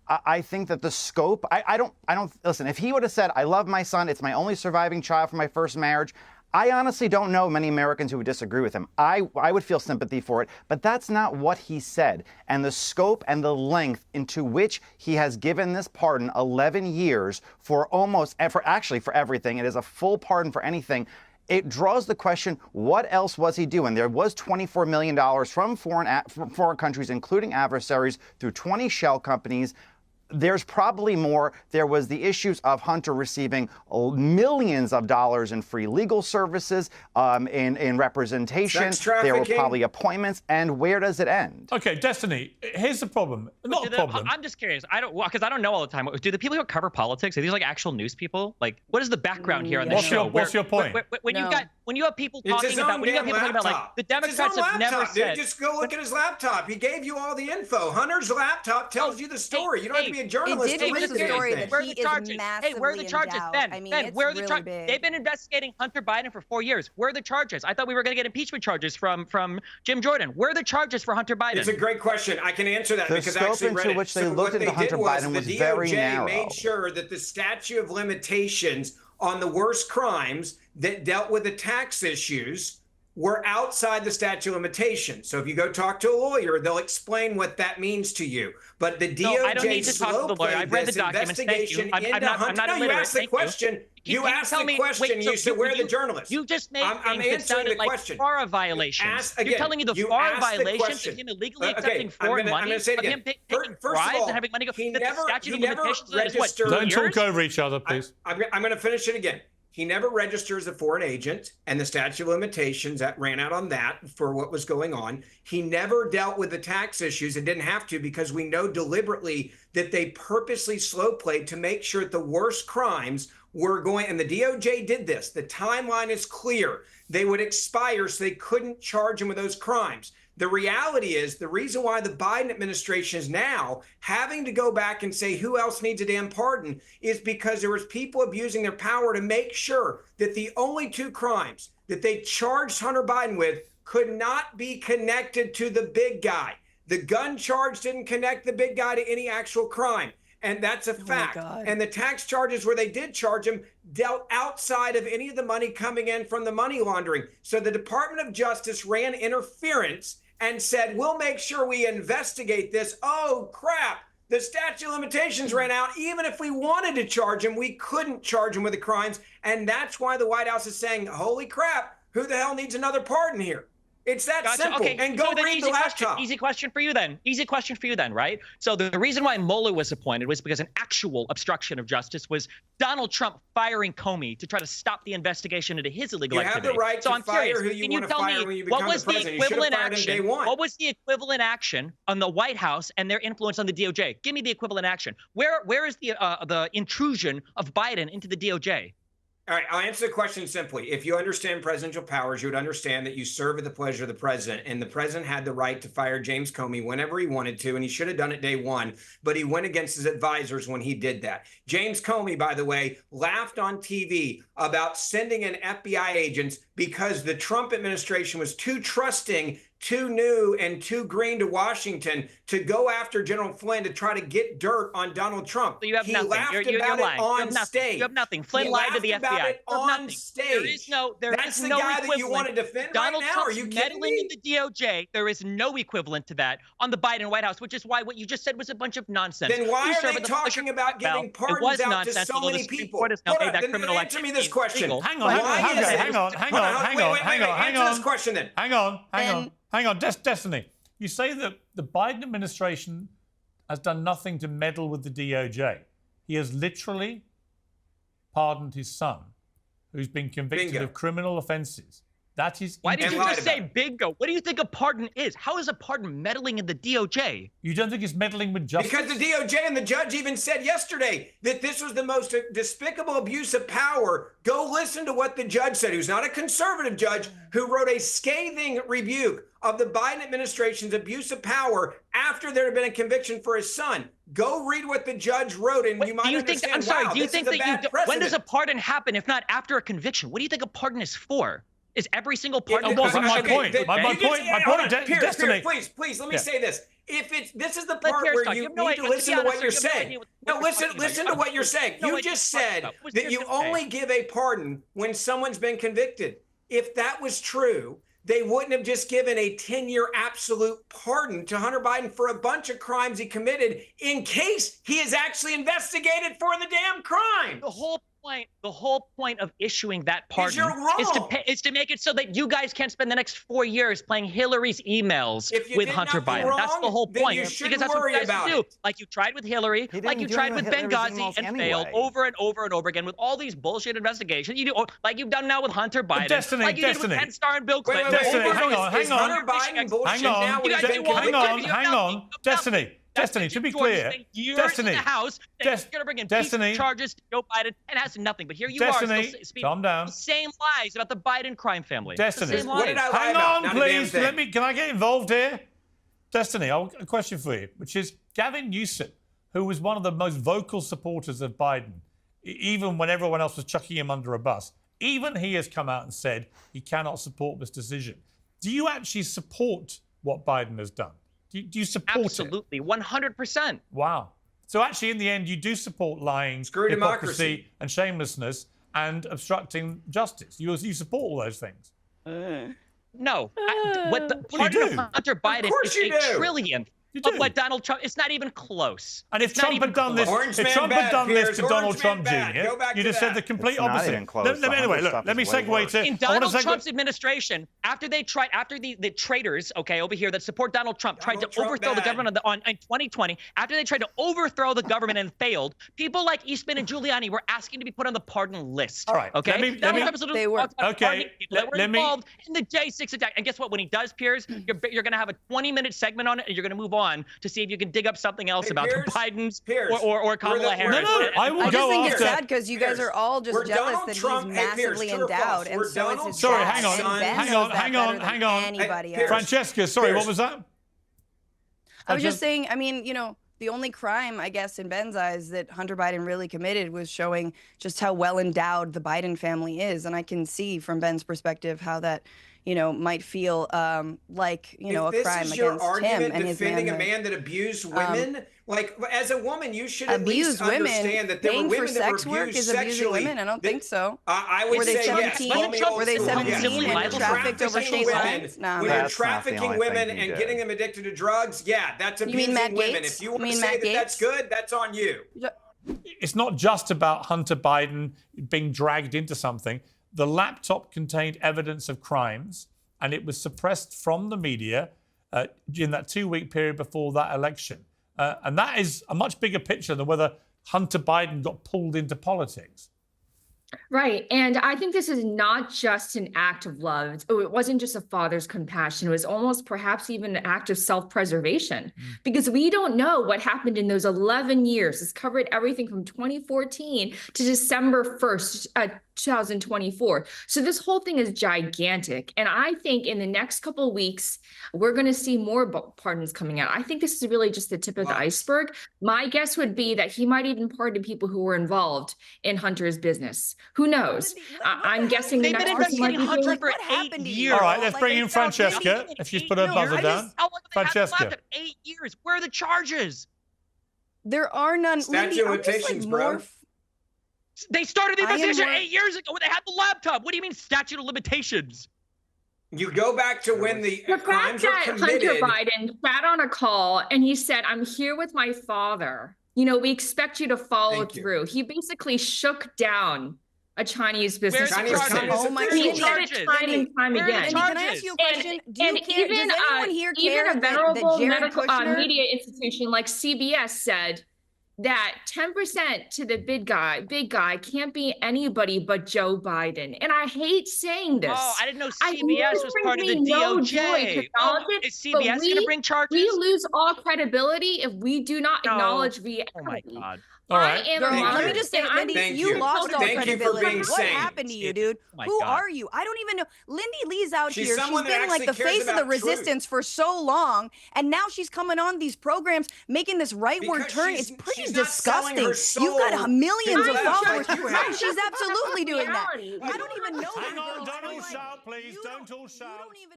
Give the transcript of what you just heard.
I think that the scope, I don't, listen, if he would have said, I love my son, it's my only surviving child from my first marriage, I honestly don't know many Americans who would disagree with him. I would feel sympathy for it, but that's not what he said. And the scope and the length into which he has given this pardon, 11 years for for everything, it is a full pardon for anything. It draws the question, what else was he doing? There was $24 million from foreign countries, including adversaries, through 20 shell companies. There's probably more. There was the issues of Hunter receiving millions of dollars in free legal services, in representation. There were probably appointments. And where does it end? Okay, Destiny, here's the problem. Not a problem. I'm just curious. Because I don't know all the time. Do the people who cover politics, are these like actual news people? Like, what is the background here on this show? What's your point? When you have people talking about, like, the Democrats have never said. Just go look at his laptop. He gave you all the info. Hunter's laptop tells you the story. You don't have to be a journalist to read the story. Where are the charges? Hey, where are the charges? Ben, where are the charges? They've been investigating Hunter Biden for 4 years. Where are the charges? I thought we were going to get impeachment charges from Jim Jordan. Where are the charges for Hunter Biden? It's a great question. I can answer that because I actually read it. The scope into which they looked into Hunter Biden was very narrow. The DOJ made sure that the statute of limitations on the worst crimes that dealt with the tax issues were outside the statute of limitations. So if you go talk to a lawyer, they'll explain what that means to you. But the DOJ slow-played this investigation into Hunter. No, you asked the question. You asked the question. You said, where are the journalists? You just made things that sounded like FARA violations. You're telling me the FARA violations of him illegally accepting foreign money, of him taking bribes and having money go through the statute of limitations is what, 2 years? Don't talk over each other, please. I'm going to finish it again. He never registers a foreign agent, and the statute of limitations that ran out on that for what was going on. He never dealt with the tax issues and didn't have to because we know deliberately that they purposely slow played to make sure that the worst crimes were going, and the DOJ did this. The timeline is clear. They would expire, so they couldn't charge him with those crimes. The reality is the reason why the Biden administration is now having to go back and say who else needs a damn pardon is because there was people abusing their power to make sure that the only 2 crimes that they charged Hunter Biden with could not be connected to the big guy. The gun charge didn't connect the big guy to any actual crime. And that's a fact. And the tax charges where they did charge him dealt outside of any of the money coming in from the money laundering. So the Department of Justice ran interference and said, we'll make sure we investigate this. Oh, crap. The statute of limitations ran out. Even if we wanted to charge him, we couldn't charge him with the crimes. And that's why the White House is saying, holy crap, who the hell needs another pardon here? It's that simple. Okay. And go read the laptop. Easy question for you then. Easy question for you then, right? So the reason why Mueller was appointed was because an actual obstruction of justice was Donald Trump firing Comey to try to stop the investigation into his illegal activity. You have the right to fire who you want to fire when you become the president. You should have fired him day one. What was the equivalent action on the White House and their influence on the DOJ? Give me the equivalent action. Where is the intrusion of Biden into the DOJ? All right, I'll answer the question simply. If you understand presidential powers, you would understand that you serve at the pleasure of the president, and the president had the right to fire James Comey whenever he wanted to, and he should have done it day one, but he went against his advisors when he did that. James Comey, by the way, laughed on TV about sending in FBI agents because the Trump administration was too trusting, too new, and too green to Washington to go after General Flynn to try to get dirt on Donald Trump. So you have nothing. Laughed about it on stage. You have nothing. Flynn lied to the FBI. On stage. There is no That's the guy that you want to defend Donald right now? Trump's Are you kidding meddling me? in the DOJ. There is no equivalent to that on the Biden White House, which is why what you just said was a bunch of nonsense. Then why are they talking about giving pardons out to so many people? Hold on, then answer me this question. Hang on. Answer this question then. Hang on, Destiny. You say that the Biden administration has done nothing to meddle with the DOJ. He has literally pardoned his son, who's been convicted of criminal offenses. That is. Why did you just say bingo? What do you think a pardon is? How is a pardon meddling in the DOJ? You don't think it's meddling with justice? Because the DOJ and the judge even said yesterday that this was the most despicable abuse of power. Go listen to what the judge said, who's not a conservative judge, who wrote a scathing rebuke of the Biden administration's abuse of power after there had been a conviction for his son. Go read what the judge wrote, and you might understand. I'm sorry. Do you think that when does a pardon happen if not after a conviction? What do you think a pardon is for? Is every single part of it wasn't my point. My point, Destiny. Please, let me say this. This is the part where you need to listen to what you're saying. No, listen to what you're saying. You just said that you only give a pardon when someone's been convicted. If that was true, they wouldn't have just given a 10-year absolute pardon to Hunter Biden for a bunch of crimes he committed in case he is actually investigated for the damn crime. The whole point of issuing that pardon is to make it so that you guys can't spend the next 4 years playing Hillary's emails with Hunter Biden. That's the whole point. Because that's what you guys do. Like you tried with Hillary, like you tried with Benghazi and failed over and over and over again with all these bullshit investigations. You do like you've done now with Hunter Biden. Destiny, like you did with Penn Star and Bill Clinton. Destiny, hang on. Hang on. Destiny, to be clear, Destiny, House, you're going to bring in Destiny charges to Joe Biden and has nothing. But here you Destiny, are still speaking the same lies about the Biden crime family. Destiny, what did I lie hang about? on, please. Can I get involved here? Destiny, a question for you, which is Gavin Newsom, who was one of the most vocal supporters of Biden, even when everyone else was chucking him under a bus. Even he has come out and said he cannot support this decision. Do you actually support what Biden has done? Do you support Absolutely, 100%. Wow. So actually, in the end, you do support lying, hypocrisy, and shamelessness, and obstructing justice. You support all those things. No. What the pardon of Hunter Biden is a trillionth of what Donald Trump. It's not even close. And if Trump had done this, to Donald Trump Jr., you'd have said the complete opposite. Anyway, look, let me segue to in Donald Trump's administration, after the traitors, over here that support Donald Trump tried to overthrow the government in 2020. After they tried to overthrow the government and failed, people like Eastman and Giuliani were asking to be put on the pardon list. All right. Okay. They were. Okay. That were involved in the J6 attack. And guess what? When he does, Piers, you're going to have a 20-minute segment on it, and you're going to move on to see if you can dig up something else about Biden's or Kamala Harris. No, I will go think after. it's sad because you guys are all just jealous that he's massively endowed, and so is his Sorry, dad. hang on. Anybody else. Francesca, sorry, what was that? I was just saying, I mean, the only crime, I guess, in Ben's eyes that Hunter Biden really committed was showing just how well endowed the Biden family is. And I can see from Ben's perspective how that, might feel like, a crime against him and his defending a man that abused women, like as a woman, you should at least understand that there were women that were abused work is abusing sexually. Women? I don't think so. I would say yes. Were they 17 and trafficked over state lines? When you're trafficking women and getting them addicted to drugs, yeah, that's abusing women. If you want to say that that's good, that's on you. It's not just about Hunter Biden being dragged into something. The laptop contained evidence of crimes, and it was suppressed from the media in that 2-week period before that election. And that is a much bigger picture than whether Hunter Biden got pulled into politics. Right. And I think this is not just an act of love. It wasn't just a father's compassion. It was almost perhaps even an act of self-preservation because we don't know what happened in those 11 years. It's covered everything from 2014 to December 1st, 2024. So this whole thing is gigantic. And I think in the next couple of weeks, we're going to see more pardons coming out. I think this is really just the tip of the iceberg. My guess would be that he might even pardon people who were involved in Hunter's business. Who knows? I'm guessing they've been investigating Hunter for 8 years. All right, let's bring in Francesca. If she's put her buzzer down. Francesca. 8 years. Where are the charges? There are none. Statute of limitations, bro. They started the investigation 8 years ago when they had the laptop. What do you mean statute of limitations? You go back to when the crimes were committed. Hunter Biden sat on a call and he said, "I'm here with my father. We expect you to follow through." He basically shook down a Chinese business. Oh my God. He said it time and time again. Can I ask you a question? Does anyone here care even a venerable medical media institution like CBS said that 10% to the big guy can't be anybody but Joe Biden. And I hate saying this. Oh, I didn't know CBS was part of the DOJ. Is CBS going to bring charges? We lose all credibility if we do not acknowledge reality. Oh my God. All right. I am Girl, a mother. let me just say, and I'm Lindy, Thank you you. lost all Thank you for credibility. being What sane. happened to you, dude? Oh my Who God. are you? I don't even know. Lindy Lee's out She's here. She's someone that been like actually the cares face of the about truth. resistance for so long, and now she's coming on these programs making this rightward Because turn. she's- It's pretty she's not selling disgusting. her You've got soul millions to of the followers. left like you No, have. she's absolutely doing that. Reality. I don't even know. Hang her, on, girl. don't I'm all like, shout, please. you Don't all you shout. don't even